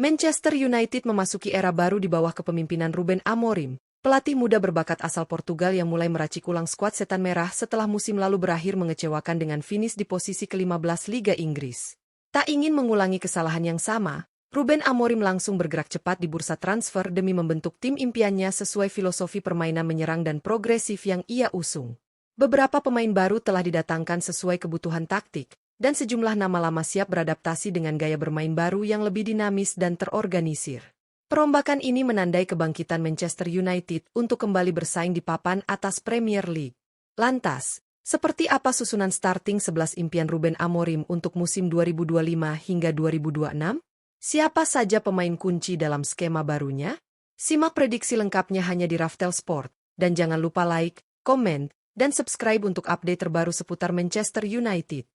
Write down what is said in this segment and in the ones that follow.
Manchester United memasuki era baru di bawah kepemimpinan Ruben Amorim, pelatih muda berbakat asal Portugal yang mulai meracik ulang skuad Setan Merah setelah musim lalu berakhir mengecewakan dengan finish di posisi ke-15 Liga Inggris. Tak ingin mengulangi kesalahan yang sama, Ruben Amorim langsung bergerak cepat di bursa transfer demi membentuk tim impiannya sesuai filosofi permainan menyerang dan progresif yang ia usung. Beberapa pemain baru telah didatangkan sesuai kebutuhan taktik, dan sejumlah nama lama siap beradaptasi dengan gaya bermain baru yang lebih dinamis dan terorganisir. Perombakan ini menandai kebangkitan Manchester United untuk kembali bersaing di papan atas Premier League. Lantas, seperti apa susunan starting 11 impian Ruben Amorim untuk musim 2025 hingga 2026? Siapa saja pemain kunci dalam skema barunya? Simak prediksi lengkapnya hanya di Raftel Sport, dan jangan lupa like, komen, dan subscribe untuk update terbaru seputar Manchester United.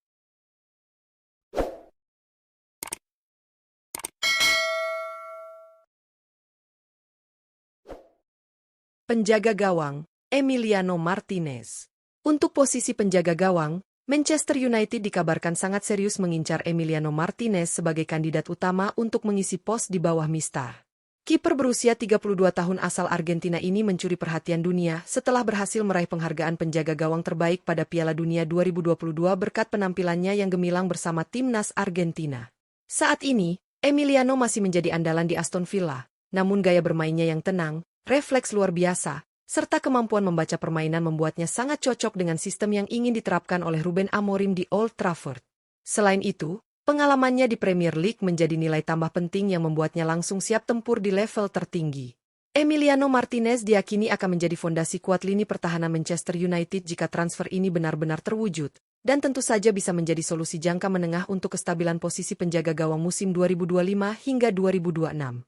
Penjaga gawang, Emiliano Martinez. Untuk posisi penjaga gawang, Manchester United dikabarkan sangat serius mengincar Emiliano Martinez sebagai kandidat utama untuk mengisi pos di bawah Mistar. Kiper berusia 32 tahun asal Argentina ini mencuri perhatian dunia setelah berhasil meraih penghargaan penjaga gawang terbaik pada Piala Dunia 2022 berkat penampilannya yang gemilang bersama timnas Argentina. Saat ini, Emiliano masih menjadi andalan di Aston Villa, namun gaya bermainnya yang tenang, refleks luar biasa, serta kemampuan membaca permainan membuatnya sangat cocok dengan sistem yang ingin diterapkan oleh Ruben Amorim di Old Trafford. Selain itu, pengalamannya di Premier League menjadi nilai tambah penting yang membuatnya langsung siap tempur di level tertinggi. Emiliano Martinez diyakini akan menjadi fondasi kuat lini pertahanan Manchester United jika transfer ini benar-benar terwujud, dan tentu saja bisa menjadi solusi jangka menengah untuk kestabilan posisi penjaga gawang musim 2025 hingga 2026.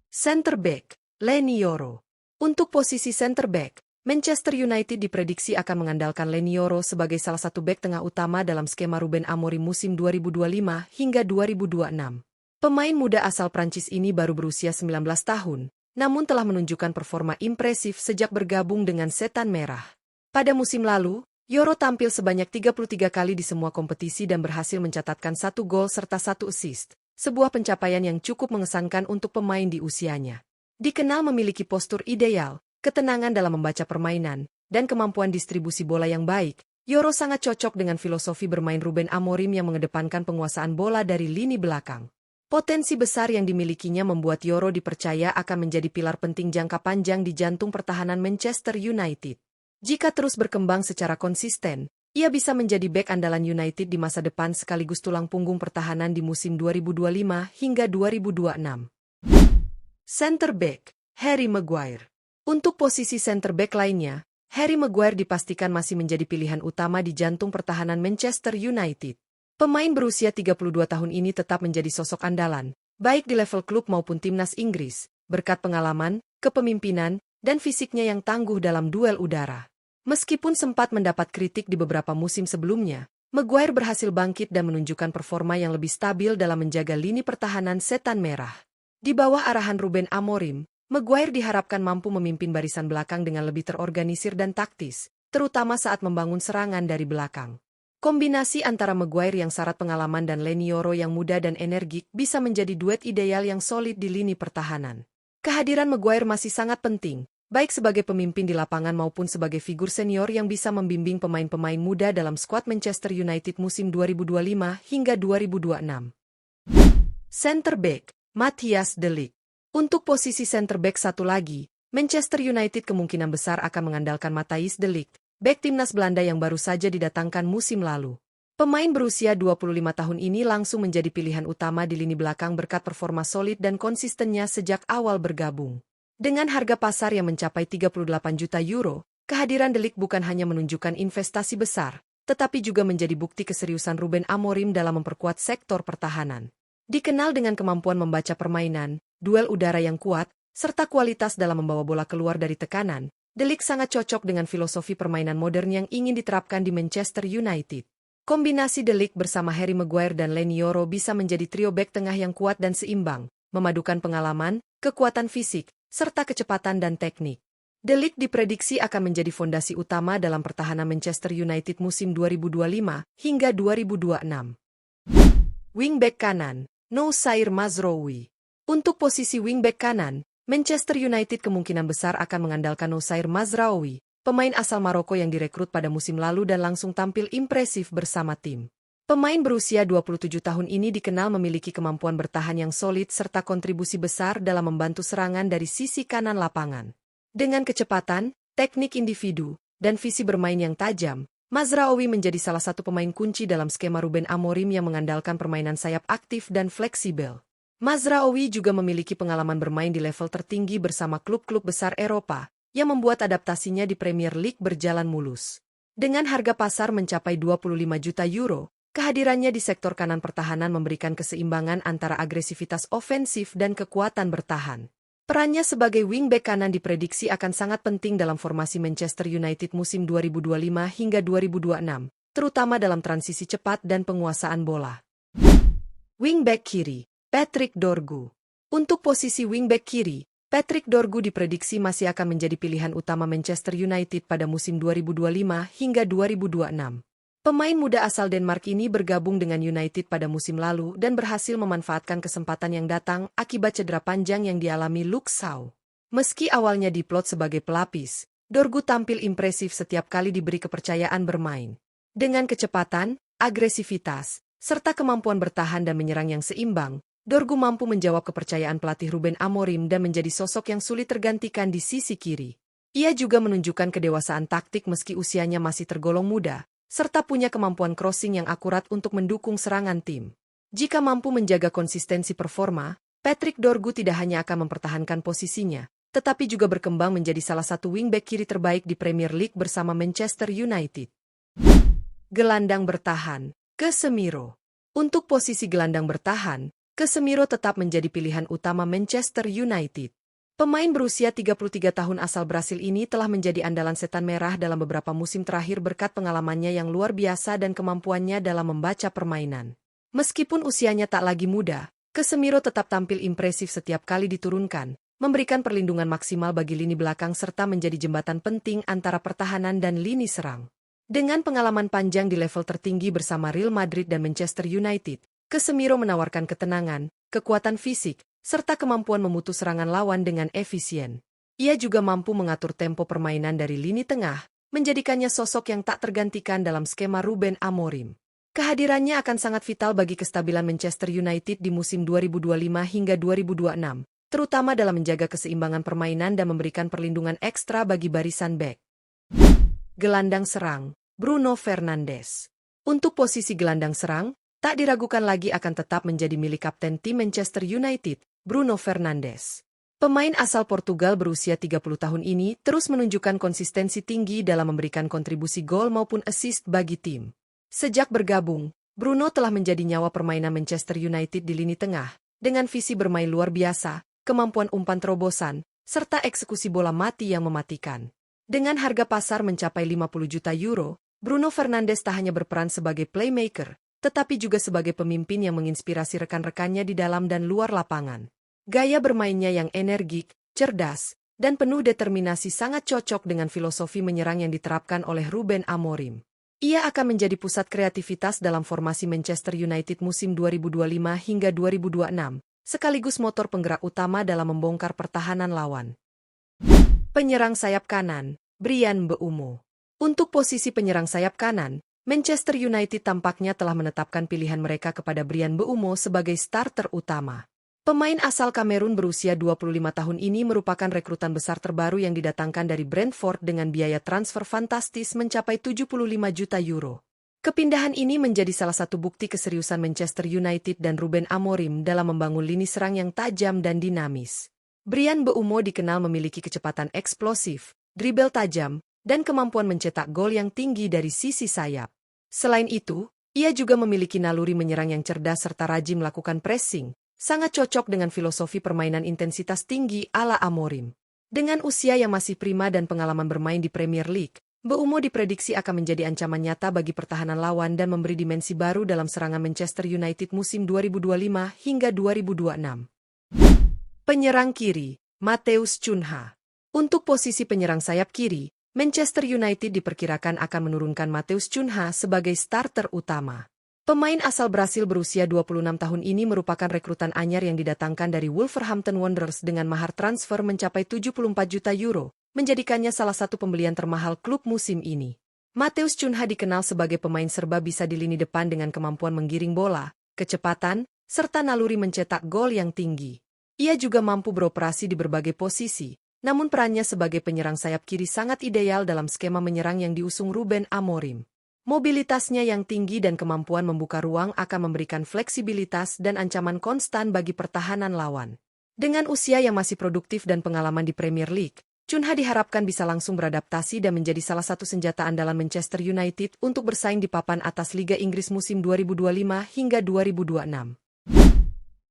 Center Back Leny Yoro. Untuk posisi center back, Manchester United diprediksi akan mengandalkan Leny Yoro sebagai salah satu bek tengah utama dalam skema Ruben Amorim musim 2025 hingga 2026. Pemain muda asal Prancis ini baru berusia 19 tahun, namun telah menunjukkan performa impresif sejak bergabung dengan Setan Merah. Pada musim lalu, Yoro tampil sebanyak 33 kali di semua kompetisi dan berhasil mencatatkan 1 gol serta 1 assist, sebuah pencapaian yang cukup mengesankan untuk pemain di usianya. Dikenal memiliki postur ideal, ketenangan dalam membaca permainan, dan kemampuan distribusi bola yang baik, Yoro sangat cocok dengan filosofi bermain Ruben Amorim yang mengedepankan penguasaan bola dari lini belakang. Potensi besar yang dimilikinya membuat Yoro dipercaya akan menjadi pilar penting jangka panjang di jantung pertahanan Manchester United. Jika terus berkembang secara konsisten, ia bisa menjadi bek andalan United di masa depan sekaligus tulang punggung pertahanan di musim 2025 hingga 2026. Center Back, Harry Maguire. Untuk posisi center back lainnya, Harry Maguire dipastikan masih menjadi pilihan utama di jantung pertahanan Manchester United. Pemain berusia 32 tahun ini tetap menjadi sosok andalan, baik di level klub maupun timnas Inggris, berkat pengalaman, kepemimpinan, dan fisiknya yang tangguh dalam duel udara. Meskipun sempat mendapat kritik di beberapa musim sebelumnya, Maguire berhasil bangkit dan menunjukkan performa yang lebih stabil dalam menjaga lini pertahanan Setan Merah. Di bawah arahan Ruben Amorim, Maguire diharapkan mampu memimpin barisan belakang dengan lebih terorganisir dan taktis, terutama saat membangun serangan dari belakang. Kombinasi antara Maguire yang syarat pengalaman dan Leny Yoro yang muda dan energik bisa menjadi duet ideal yang solid di lini pertahanan. Kehadiran Maguire masih sangat penting, baik sebagai pemimpin di lapangan maupun sebagai figur senior yang bisa membimbing pemain-pemain muda dalam skuad Manchester United musim 2025 hingga 2026. Center Back Matthijs de Ligt. Untuk posisi center back satu lagi, Manchester United kemungkinan besar akan mengandalkan Matthijs de Ligt, bek timnas Belanda yang baru saja didatangkan musim lalu. Pemain berusia 25 tahun ini langsung menjadi pilihan utama di lini belakang berkat performa solid dan konsistennya sejak awal bergabung. Dengan harga pasar yang mencapai 38 juta euro, kehadiran de Ligt bukan hanya menunjukkan investasi besar, tetapi juga menjadi bukti keseriusan Ruben Amorim dalam memperkuat sektor pertahanan. Dikenal dengan kemampuan membaca permainan, duel udara yang kuat, serta kualitas dalam membawa bola keluar dari tekanan, de Ligt sangat cocok dengan filosofi permainan modern yang ingin diterapkan di Manchester United. Kombinasi de Ligt bersama Harry Maguire dan Leny Yoro bisa menjadi trio bek tengah yang kuat dan seimbang, memadukan pengalaman, kekuatan fisik, serta kecepatan dan teknik. De Ligt diprediksi akan menjadi fondasi utama dalam pertahanan Manchester United musim 2025 hingga 2026. Wingback kanan, Noussair Mazraoui. Untuk posisi wingback kanan, Manchester United kemungkinan besar akan mengandalkan Noussair Mazraoui, pemain asal Maroko yang direkrut pada musim lalu dan langsung tampil impresif bersama tim. Pemain berusia 27 tahun ini dikenal memiliki kemampuan bertahan yang solid serta kontribusi besar dalam membantu serangan dari sisi kanan lapangan. Dengan kecepatan, teknik individu, dan visi bermain yang tajam, Mazraoui menjadi salah satu pemain kunci dalam skema Ruben Amorim yang mengandalkan permainan sayap aktif dan fleksibel. Mazraoui juga memiliki pengalaman bermain di level tertinggi bersama klub-klub besar Eropa, yang membuat adaptasinya di Premier League berjalan mulus. Dengan harga pasar mencapai 25 juta euro, kehadirannya di sektor kanan pertahanan memberikan keseimbangan antara agresivitas ofensif dan kekuatan bertahan. Perannya sebagai wingback kanan diprediksi akan sangat penting dalam formasi Manchester United musim 2025 hingga 2026, terutama dalam transisi cepat dan penguasaan bola. Wingback kiri, Patrick Dorgu. Untuk posisi wingback kiri, Patrick Dorgu diprediksi masih akan menjadi pilihan utama Manchester United pada musim 2025 hingga 2026. Pemain muda asal Denmark ini bergabung dengan United pada musim lalu dan berhasil memanfaatkan kesempatan yang datang akibat cedera panjang yang dialami Luke Shaw. Meski awalnya diplot sebagai pelapis, Dorgu tampil impresif setiap kali diberi kepercayaan bermain. Dengan kecepatan, agresivitas, serta kemampuan bertahan dan menyerang yang seimbang, Dorgu mampu menjawab kepercayaan pelatih Ruben Amorim dan menjadi sosok yang sulit tergantikan di sisi kiri. Ia juga menunjukkan kedewasaan taktik meski usianya masih tergolong muda, serta punya kemampuan crossing yang akurat untuk mendukung serangan tim. Jika mampu menjaga konsistensi performa, Patrick Dorgu tidak hanya akan mempertahankan posisinya, tetapi juga berkembang menjadi salah satu wingback kiri terbaik di Premier League bersama Manchester United. Gelandang bertahan, Casemiro. Untuk posisi gelandang bertahan, Casemiro tetap menjadi pilihan utama Manchester United. Pemain berusia 33 tahun asal Brasil ini telah menjadi andalan setan merah dalam beberapa musim terakhir berkat pengalamannya yang luar biasa dan kemampuannya dalam membaca permainan. Meskipun usianya tak lagi muda, Casemiro tetap tampil impresif setiap kali diturunkan, memberikan perlindungan maksimal bagi lini belakang serta menjadi jembatan penting antara pertahanan dan lini serang. Dengan pengalaman panjang di level tertinggi bersama Real Madrid dan Manchester United, Casemiro menawarkan ketenangan, kekuatan fisik, serta kemampuan memutus serangan lawan dengan efisien. Ia juga mampu mengatur tempo permainan dari lini tengah, menjadikannya sosok yang tak tergantikan dalam skema Ruben Amorim. Kehadirannya akan sangat vital bagi kestabilan Manchester United di musim 2025 hingga 2026, terutama dalam menjaga keseimbangan permainan dan memberikan perlindungan ekstra bagi barisan bek. Gelandang serang, Bruno Fernandes. Untuk posisi gelandang serang, tak diragukan lagi akan tetap menjadi milik kapten tim Manchester United, Bruno Fernandes. Pemain asal Portugal berusia 30 tahun ini terus menunjukkan konsistensi tinggi dalam memberikan kontribusi gol maupun assist bagi tim. Sejak bergabung, Bruno telah menjadi nyawa permainan Manchester United di lini tengah, dengan visi bermain luar biasa, kemampuan umpan terobosan, serta eksekusi bola mati yang mematikan. Dengan harga pasar mencapai 50 juta euro, Bruno Fernandes tak hanya berperan sebagai playmaker, tetapi juga sebagai pemimpin yang menginspirasi rekan-rekannya di dalam dan luar lapangan. Gaya bermainnya yang energik, cerdas, dan penuh determinasi sangat cocok dengan filosofi menyerang yang diterapkan oleh Ruben Amorim. Ia akan menjadi pusat kreativitas dalam formasi Manchester United musim 2025 hingga 2026, sekaligus motor penggerak utama dalam membongkar pertahanan lawan. Penyerang sayap kanan, Bryan Mbeumo. Untuk posisi penyerang sayap kanan, Manchester United tampaknya telah menetapkan pilihan mereka kepada Bryan Mbeumo sebagai starter utama. Pemain asal Kamerun berusia 25 tahun ini merupakan rekrutan besar terbaru yang didatangkan dari Brentford dengan biaya transfer fantastis mencapai 75 juta euro. Kepindahan ini menjadi salah satu bukti keseriusan Manchester United dan Ruben Amorim dalam membangun lini serang yang tajam dan dinamis. Bryan Mbeumo dikenal memiliki kecepatan eksplosif, dribble tajam, dan kemampuan mencetak gol yang tinggi dari sisi sayap. Selain itu, ia juga memiliki naluri menyerang yang cerdas serta rajin melakukan pressing, sangat cocok dengan filosofi permainan intensitas tinggi ala Amorim. Dengan usia yang masih prima dan pengalaman bermain di Premier League, Mbeumo diprediksi akan menjadi ancaman nyata bagi pertahanan lawan dan memberi dimensi baru dalam serangan Manchester United musim 2025 hingga 2026. Penyerang kiri, Matheus Cunha. Untuk posisi penyerang sayap kiri, Manchester United diperkirakan akan menurunkan Matheus Cunha sebagai starter utama. Pemain asal Brasil berusia 26 tahun ini merupakan rekrutan anyar yang didatangkan dari Wolverhampton Wanderers dengan mahar transfer mencapai 74 juta euro, menjadikannya salah satu pembelian termahal klub musim ini. Matheus Cunha dikenal sebagai pemain serba bisa di lini depan dengan kemampuan menggiring bola, kecepatan, serta naluri mencetak gol yang tinggi. Ia juga mampu beroperasi di berbagai posisi, namun perannya sebagai penyerang sayap kiri sangat ideal dalam skema menyerang yang diusung Ruben Amorim. Mobilitasnya yang tinggi dan kemampuan membuka ruang akan memberikan fleksibilitas dan ancaman konstan bagi pertahanan lawan. Dengan usia yang masih produktif dan pengalaman di Premier League, Cunha diharapkan bisa langsung beradaptasi dan menjadi salah satu senjata andalan Manchester United untuk bersaing di papan atas Liga Inggris musim 2025 hingga 2026.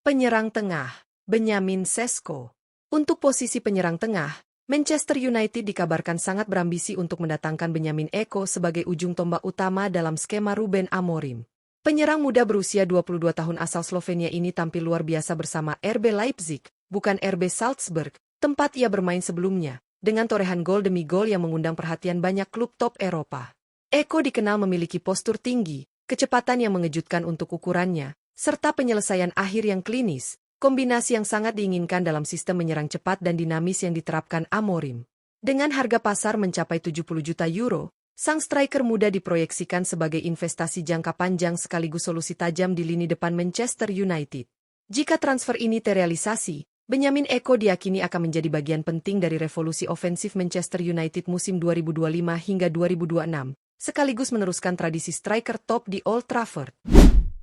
Penyerang tengah, Benjamin Sesko. Untuk posisi penyerang tengah, Manchester United dikabarkan sangat berambisi untuk mendatangkan Benjamin Eko sebagai ujung tombak utama dalam skema Ruben Amorim. Penyerang muda berusia 22 tahun asal Slovenia ini tampil luar biasa bersama RB Leipzig, bukan RB Salzburg, tempat ia bermain sebelumnya, dengan torehan gol demi gol yang mengundang perhatian banyak klub top Eropa. Eko dikenal memiliki postur tinggi, kecepatan yang mengejutkan untuk ukurannya, serta penyelesaian akhir yang klinis, kombinasi yang sangat diinginkan dalam sistem menyerang cepat dan dinamis yang diterapkan Amorim. Dengan harga pasar mencapai 70 juta euro, sang striker muda diproyeksikan sebagai investasi jangka panjang sekaligus solusi tajam di lini depan Manchester United. Jika transfer ini terrealisasi, Benjamin Eko diyakini akan menjadi bagian penting dari revolusi ofensif Manchester United musim 2025 hingga 2026, sekaligus meneruskan tradisi striker top di Old Trafford.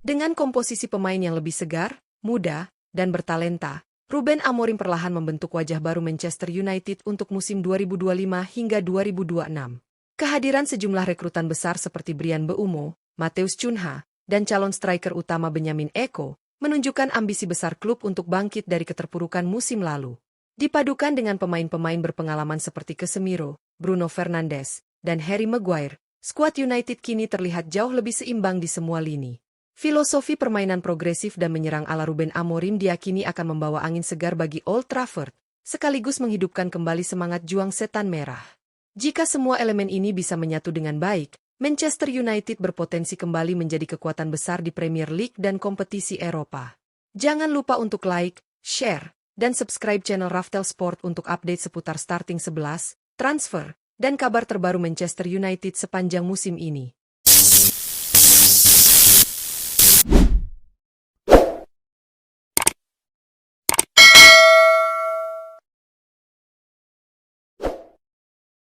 Dengan komposisi pemain yang lebih segar, muda, dan bertalenta, Ruben Amorim perlahan membentuk wajah baru Manchester United untuk musim 2025 hingga 2026. Kehadiran sejumlah rekrutan besar seperti Bryan Mbeumo, Matheus Cunha, dan calon striker utama Benjamin Eko, menunjukkan ambisi besar klub untuk bangkit dari keterpurukan musim lalu. Dipadukan dengan pemain-pemain berpengalaman seperti Casemiro, Bruno Fernandes, dan Harry Maguire, skuad United kini terlihat jauh lebih seimbang di semua lini. Filosofi permainan progresif dan menyerang ala Ruben Amorim diyakini akan membawa angin segar bagi Old Trafford, sekaligus menghidupkan kembali semangat juang setan merah. Jika semua elemen ini bisa menyatu dengan baik, Manchester United berpotensi kembali menjadi kekuatan besar di Premier League dan kompetisi Eropa. Jangan lupa untuk like, share, dan subscribe channel Raftel Sport untuk update seputar starting 11, transfer, dan kabar terbaru Manchester United sepanjang musim ini.